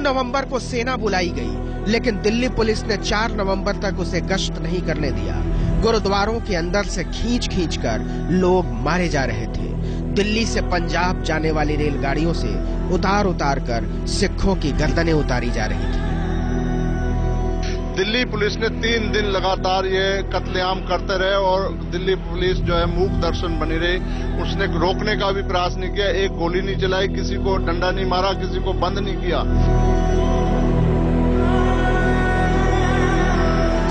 नवंबर को सेना बुलाई गई, लेकिन दिल्ली पुलिस ने 4 नवंबर तक उसे गश्त नहीं करने दिया। गुरुद्वारों के अंदर से खींच कर लोग मारे जा रहे थे। दिल्ली से पंजाब जाने वाली रेलगाड़ियों से उतार कर सिखों की गर्दनें उतारी जा रही थी। दिल्ली पुलिस ने 3 दिन लगातार ये कत्लेआम करते रहे और दिल्ली पुलिस जो है मूक दर्शन बनी रही। उसने रोकने का भी प्रयास नहीं किया, एक गोली नहीं चलाई, किसी को डंडा नहीं मारा, किसी को बंद नहीं किया।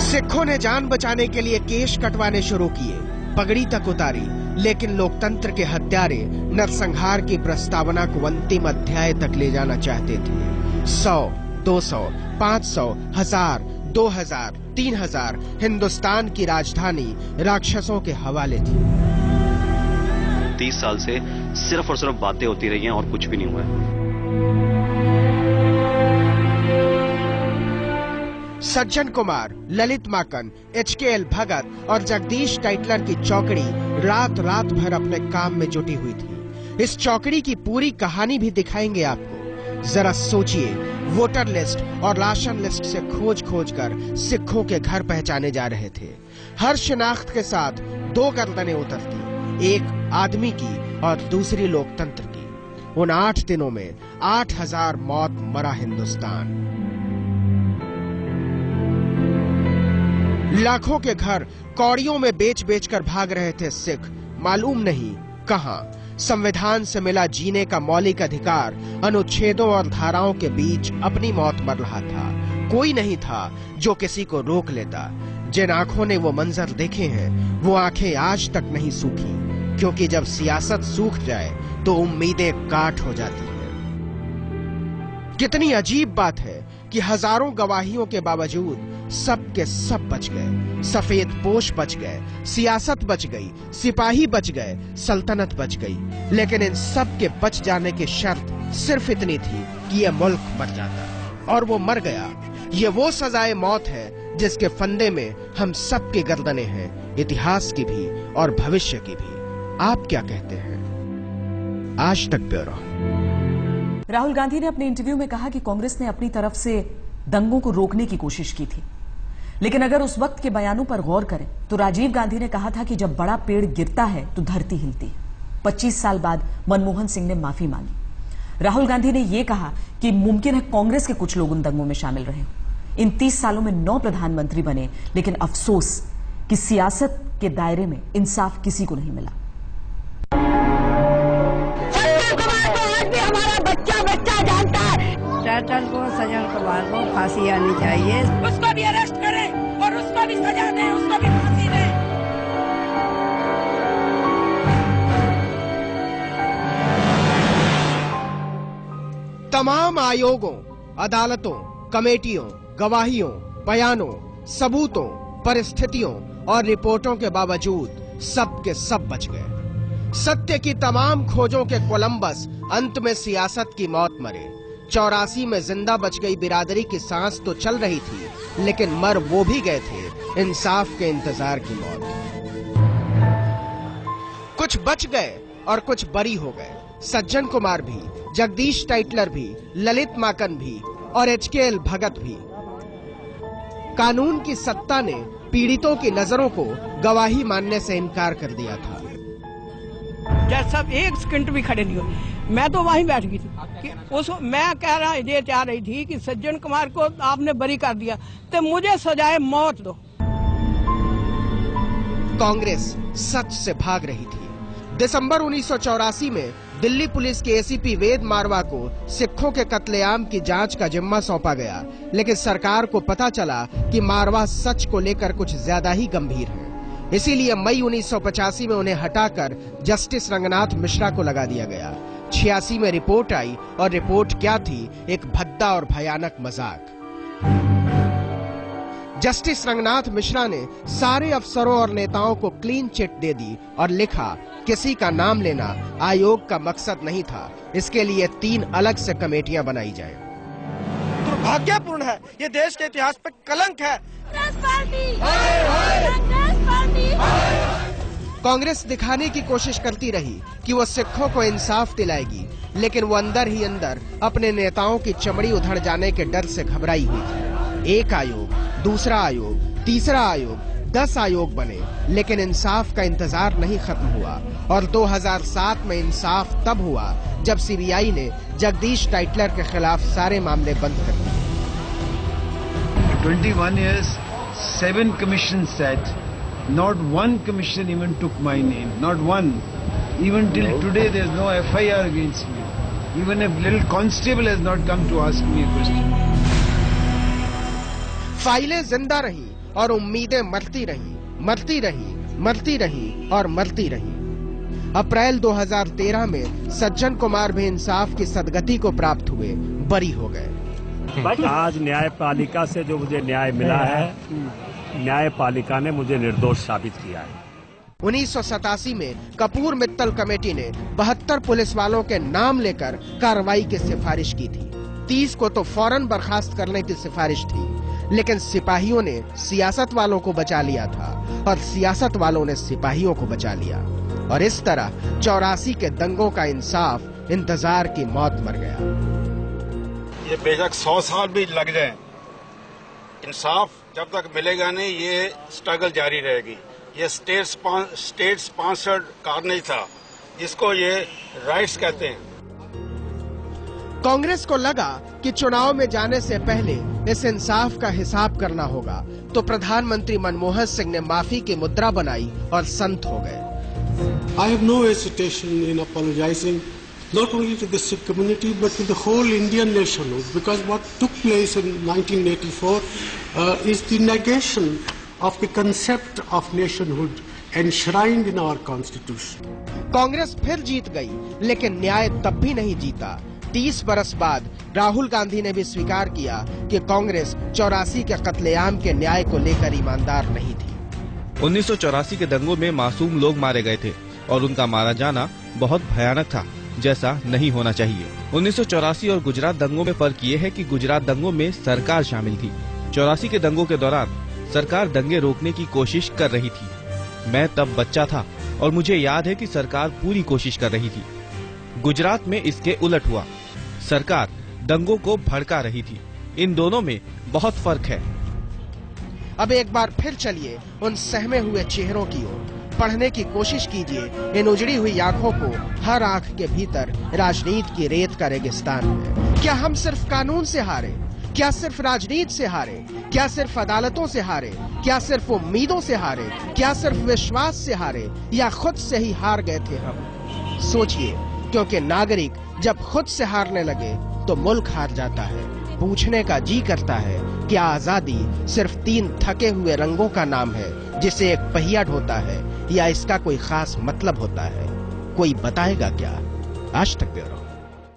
सिखों ने जान बचाने के लिए केश कटवाने शुरू किए, पगड़ी तक उतारी, लेकिन लोकतंत्र के हत्यारे नरसंहार की प्रस्तावना को अंतिम अध्याय तक ले जाना चाहते थे। 100, 200, 500, 1000, 2000, 3000 हिंदुस्तान की राजधानी राक्षसों के हवाले थी। 30 साल से सिर्फ और सिर्फ बातें होती रही हैं और कुछ भी नहीं हुआ है। सज्जन कुमार, ललित माकन, HKL भगत और जगदीश टाइटलर की चौकड़ी रात भर अपने काम में जुटी हुई थी। इस चौकड़ी की पूरी कहानी भी दिखाएंगे आपको। जरा सोचिए, वोटर लिस्ट और राशन लिस्ट से खोज कर सिखों के घर पहचाने जा रहे थे। हर शिनाख्त के साथ 2 गर्दनें उतरती, एक आदमी की और दूसरी लोकतंत्र की। उन 8 दिनों में 8000 मौत मरा हिंदुस्तान। लाखों के घर कौड़ियों में बेच कर भाग रहे थे सिख, मालूम नहीं कहां। संविधान से मिला जीने का मौलिक अधिकार अनुच्छेदों और धाराओं के बीच अपनी मौत मर रहा था। कोई नहीं था जो किसी को रोक लेता। जिन आंखों ने वो मंजर देखे हैं, वो आंखें आज तक नहीं सूखी, क्योंकि जब सियासत सूख जाए तो उम्मीदें काट हो जाती हैं। कितनी अजीब बात है कि हजारों गवाहियों के बावजूद सब के सब बच गए। सफेद पोश बच गए, सियासत बच गई, सिपाही बच गए, सल्तनत बच गई, लेकिन इन सब के बच जाने की शर्त सिर्फ इतनी थी कि यह मुल्क मर जाता, और वो मर गया। ये वो सजाए मौत है जिसके फंदे में हम सब की गर्दनें हैं, इतिहास की भी और भविष्य की भी। आप क्या कहते हैं? आज तक ब्यूरो। राहुल गांधी ने अपने इंटरव्यू में कहा कि कांग्रेस ने अपनी तरफ से दंगों को रोकने की कोशिश की थी, लेकिन अगर उस वक्त के बयानों पर गौर करें तो राजीव गांधी ने कहा था कि जब बड़ा पेड़ गिरता है तो धरती हिलती है। 25 साल बाद मनमोहन सिंह ने माफी मांगी। राहुल गांधी ने यह कहा कि मुमकिन है कांग्रेस के कुछ लोग उन दंगों में शामिल रहे हों। इन 30 सालों में 9 प्रधानमंत्री बने, लेकिन अफसोस कि सियासत के दायरे में इंसाफ किसी को नहीं मिला। हमारा बच्चा जानता है। टाइटल को, सज्जन कुमार को फांसी आनी चाहिए। उसको भी अरेस्ट करें और उसको भी सजा दें, उसको भी फांसी दें। तमाम आयोगों, अदालतों, कमेटियों, गवाहियों, बयानों, सबूतों, परिस्थितियों और रिपोर्टों के बावजूद सब के सब बच गए। सत्य की तमाम खोजों के कोलंबस अंत में सियासत की मौत मरे। 84 में जिंदा बच गई बिरादरी की सांस तो चल रही थी, लेकिन मर वो भी गए थे इंसाफ के इंतजार की मौत। कुछ बच गए और कुछ बरी हो गए। सज्जन कुमार भी, जगदीश टाइटलर भी, ललित माकन भी और HKL भगत भी। कानून की सत्ता ने पीड़ितों की नजरों को गवाही मानने से इनकार कर दिया था। सब 1 सेकंड भी खड़े नहीं हुए। मैं तो वहीं बैठ गई थी कि मैं कह रहा ये चाह रही थी कि सज्जन कुमार को आपने बरी कर दिया तो मुझे सजाए मौत दो। कांग्रेस सच से भाग रही थी। दिसंबर 1984 में दिल्ली पुलिस के ACP वेद मारवा को सिखों के कत्लेआम की जांच का जिम्मा सौंपा गया, लेकिन सरकार को पता चला कि मारवा सच को लेकर कुछ ज्यादा ही गंभीर है। इसीलिए मई 1985 में उन्हें हटाकर जस्टिस रंगनाथ मिश्रा को लगा दिया गया। 86 में रिपोर्ट आई, और रिपोर्ट क्या थी? एक भद्दा और भयानक मजाक। जस्टिस रंगनाथ मिश्रा ने सारे अफसरों और नेताओं को क्लीन चिट दे दी और लिखा, किसी का नाम लेना आयोग का मकसद नहीं था, इसके लिए 3 अलग से कमेटियां बनाई जाएं। दुर्भाग्यपूर्ण है, ये देश के इतिहास पर कलंक है। कांग्रेस दिखाने की कोशिश करती रही कि वो सिखों को इंसाफ दिलाएगी, लेकिन वो अंदर ही अंदर अपने नेताओं की चमड़ी उधड़ जाने के डर से घबराई हुई थी। एक आयोग, दूसरा आयोग, तीसरा आयोग, 10 आयोग बने, लेकिन इंसाफ का इंतजार नहीं खत्म हुआ। और 2007 में इंसाफ तब हुआ जब सीबीआई ने जगदीश टाइटलर के खिलाफ सारे मामले बंद कर दिए। 21 years, 7 commissions sat. Not one commission even took my name. Not one. Even till today, there's no FIR against me. Even a little constable has not come to ask me a question. फाइलें जिंदा रही और उम्मीदें मरती रही, मरती रही, मरती रही और मरती रही। अप्रैल 2013 में सज्जन कुमार भी इंसाफ की सदगति को प्राप्त हुए बरी हो गए। आज न्यायपालिका से जो मुझे न्याय मिला है, न्यायपालिका ने मुझे निर्दोष साबित किया है। 1987 में कपूर मित्तल कमेटी ने 72 पुलिस वालों के नाम लेकर कार्रवाई की सिफारिश की थी। 30 को तो फौरन बर्खास्त करने की सिफारिश थी, लेकिन सिपाहियों ने सियासत वालों को बचा लिया था और सियासत वालों ने सिपाहियों को बचा लिया। और इस तरह 84 के दंगों का इंसाफ इंतजार की मौत मर गया। ये बेशक 100 साल भी लग जाए, इंसाफ जब तक मिलेगा नहीं, ये स्ट्रगल जारी रहेगी। ये स्टेट स्पॉन्सर्ड कार्नेज था, जिसको ये राइट्स कहते हैं। कांग्रेस को लगा कि चुनाव में जाने से पहले इस इंसाफ का हिसाब करना होगा, तो प्रधानमंत्री मनमोहन सिंह ने माफी की मुद्रा बनाई और संत हो गए। I have no hesitation in apologizing not only to the Sikh community but to the whole Indian nationhood, because what took place in 1984 is the negation of the concept of nationhood enshrined in our constitution. Congress फिर जीत गई, लेकिन न्याय तब भी नहीं जीता। 30 बरस बाद राहुल गांधी ने भी स्वीकार किया कि कांग्रेस 84 के कत्लेआम के न्याय को लेकर ईमानदार नहीं थी। 1984 के दंगों में मासूम लोग मारे गए थे और उनका मारा जाना बहुत भयानक था, जैसा नहीं होना चाहिए। 1984 और गुजरात दंगों में फर्क ये है कि गुजरात दंगों में सरकार शामिल थी। 84 के दंगों के दौरान सरकार दंगे रोकने की कोशिश कर रही थी। मैं तब बच्चा था और मुझे याद है कि सरकार पूरी कोशिश कर रही थी। गुजरात में इसके उलट हुआ, सरकार दंगों को भड़का रही थी। इन दोनों में बहुत फर्क है। अब एक बार फिर चलिए उन सहमे हुए चेहरों की ओर, पढ़ने की कोशिश कीजिए इन उजड़ी हुई आंखों को। हर आंख के भीतर राजनीति की रेत का रेगिस्तान है। क्या हम सिर्फ कानून से हारे? क्या सिर्फ राजनीति से हारे? क्या सिर्फ अदालतों से हारे? क्या सिर्फ उम्मीदों से हारे? क्या सिर्फ विश्वास से हारे? या खुद से ही हार गए थे हम? सोचिए, क्योंकि नागरिक जब खुद से हारने लगे तो मुल्क हार जाता है। पूछने का जी करता है, क्या आजादी सिर्फ 3 थके हुए रंगों का नाम है जिसे एक पहिया ढोता है, या इसका कोई खास मतलब होता है? कोई बताएगा क्या? आज तक ब्यूरो।